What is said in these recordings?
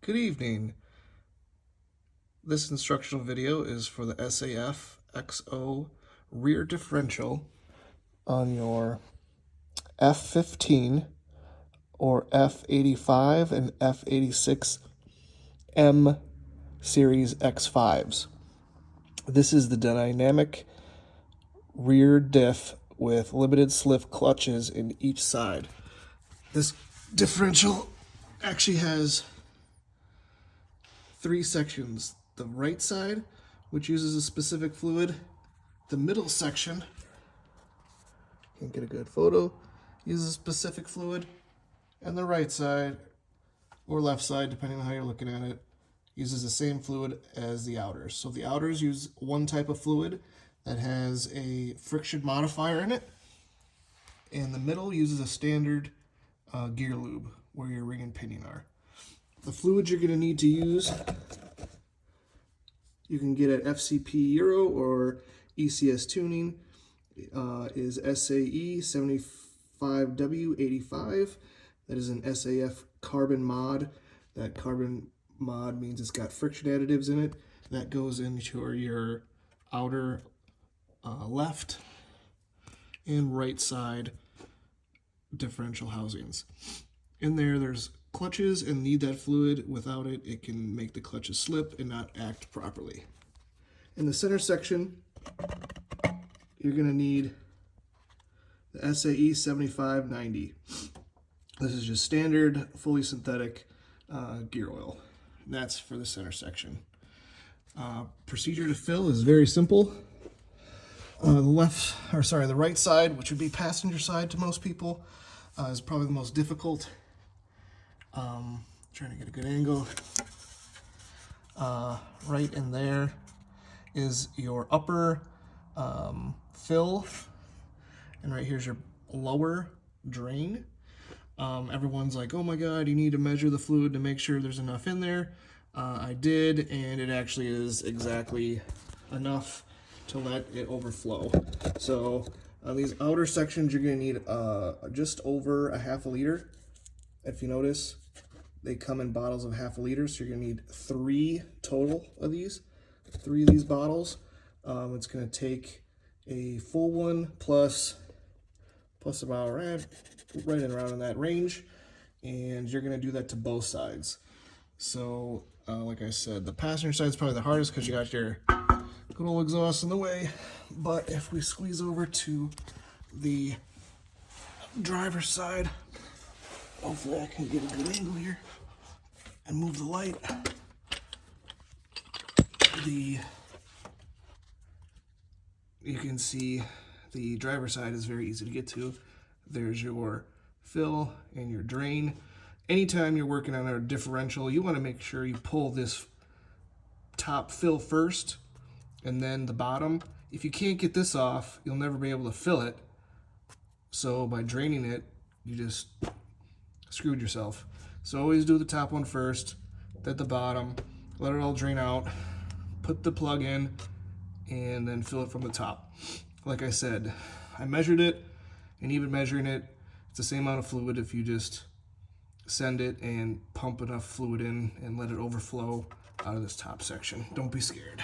Good evening. This instructional video is for the SAF XO Rear differential on your F15 or F85 and F86 M series X5s. This is the dynamic rear diff with limited slip clutches in each side. This differential actually has three sections. The right side, which uses a specific fluid, the middle section, can't get a good photo, uses a specific fluid, and the right side, or left side, depending on how you're looking at it, uses the same fluid as the outers. So the outers use one type of fluid that has a friction modifier in it, and the middle uses a standard gear lube where your ring and pinion are. The fluids you're going to need to use, you can get at FCP Euro or ECS Tuning, is SAE 75W85. That is an SAF carbon mod. That carbon mod means it's got friction additives in it. That goes into your outer left and right side differential housings. In there's clutches and need that fluid. Without it, it can make the clutches slip and not act properly. In the center section, you're going to need the SAE 7590. This is just standard, fully synthetic gear oil. And that's for the center section. Procedure to fill is very simple. The right side, which would be passenger side to most people, is probably the most difficult. Trying to get a good angle. Right in there is your upper fill, and right here's your lower drain. Everyone's like, oh my god, you need to measure the fluid to make sure there's enough in there. I did, and it actually is exactly enough to let it overflow. So on these outer sections, you're going to need just over a half a liter. If you notice, they come in bottles of half a liter, so you're going to need 3 total of these. 3 of these bottles. It's going to take a full one plus about right and around in that range, and you're going to do that to both sides. So like I said, the passenger side is probably the hardest because you got your good old exhaust in the way. But if we squeeze over to the driver's side, hopefully I can get a good angle here and move the light. You can see the driver's side is very easy to get to. There's your fill and your drain. Anytime you're working on a differential, you want to make sure you pull this top fill first and then the bottom. If you can't get this off, you'll never be able to fill it. So by draining it, you just screwed yourself. So always do the top one first, then the bottom, let it all drain out, put the plug in, and then fill it from the top. Like I said, I measured it, and even measuring it, it's the same amount of fluid if you just send it and pump enough fluid in and let it overflow out of this top section. Don't be scared.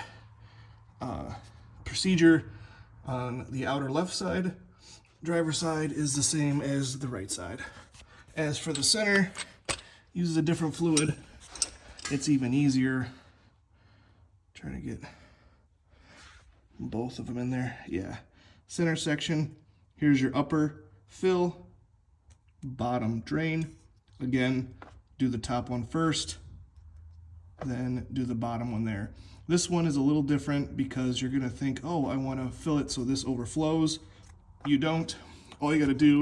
Procedure on the outer left side, driver's side, is the same as the right side. As for the center, uses a different fluid. It's even easier. Trying to get both of them in there. Yeah. Center section, here's your upper fill, bottom drain. Again, do the top one first, then do the bottom one there. This one is a little different because you're gonna think, oh, I wanna fill it so this overflows. You don't. All you gotta do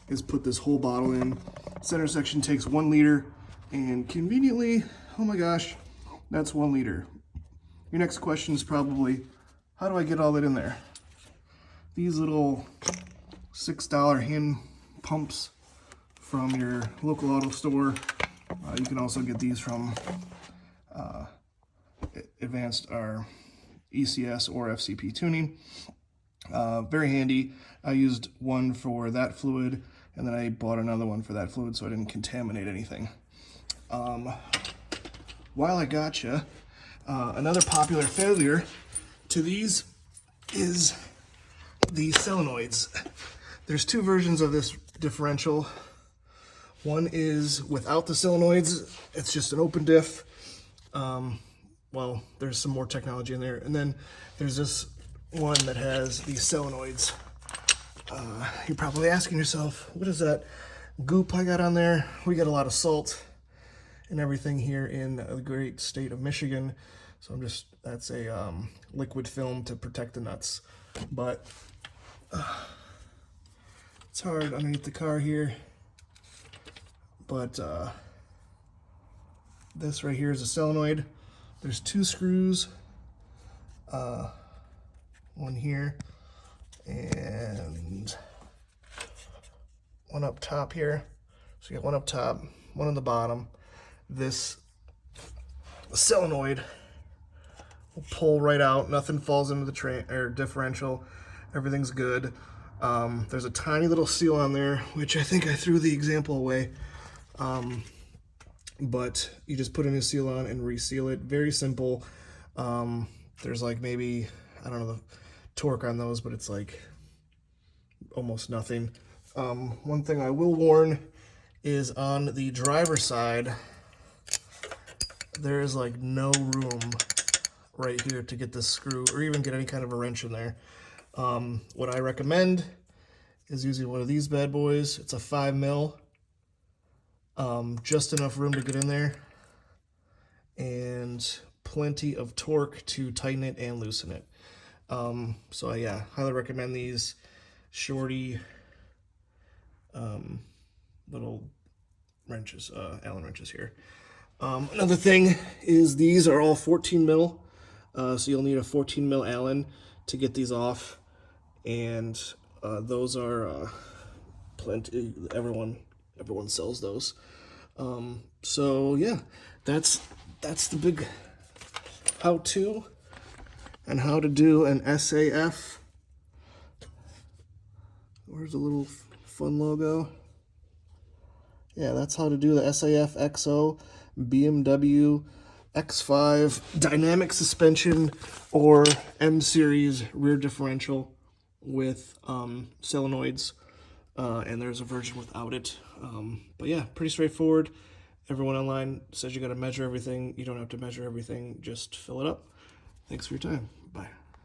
is put this whole bottle in. Center section takes 1 liter, and conveniently, oh my gosh, that's 1 liter. Your next question is probably, how do I get all that in there? These little $6 hand pumps from your local auto store. You can also get these from Advanced or ECS or FCP Tuning. Very handy. I used one for that fluid, and then I bought another one for that fluid so I didn't contaminate anything. while I gotcha, another popular failure to these is the solenoids. There's two versions of this differential. One is without the solenoids. It's just an open diff. Well, there's some more technology in there. And then there's this one that has these solenoids. You're probably asking yourself, what is that goop I got on there? We got a lot of salt and everything here in the great state of Michigan. So that's a liquid film to protect the nuts. But it's hard underneath the car here. But this right here is a solenoid. There's two screws, one here and one up top here. So you got one up top, one on the bottom. This solenoid will pull right out. Nothing falls into the differential. Everything's good. There's a tiny little seal on there, which I think I threw the example away. But you just put a new seal on and reseal it. Very simple. There's like maybe, I don't know the torque on those, but it's like almost nothing. One thing I will warn is on the driver's side, there is like no room right here to get this screw or even get any kind of a wrench in there. What I recommend is using one of these bad boys. It's a 5mm. Just enough room to get in there and plenty of torque to tighten it and loosen it. So yeah, highly recommend these shorty little wrenches, Allen wrenches here. Another thing is these are all 14mm, so you'll need a 14mm Allen to get these off, and those are plenty. Everyone sells those. So yeah, that's the big how-to and how to do an SAF. Where's the little fun logo? Yeah, that's how to do the SAF XO BMW X5 dynamic suspension or M series rear differential with solenoids. And there's a version without it. But yeah, pretty straightforward. Everyone online says you got to measure everything. You don't have to measure everything. Just fill it up. Thanks for your time. Bye.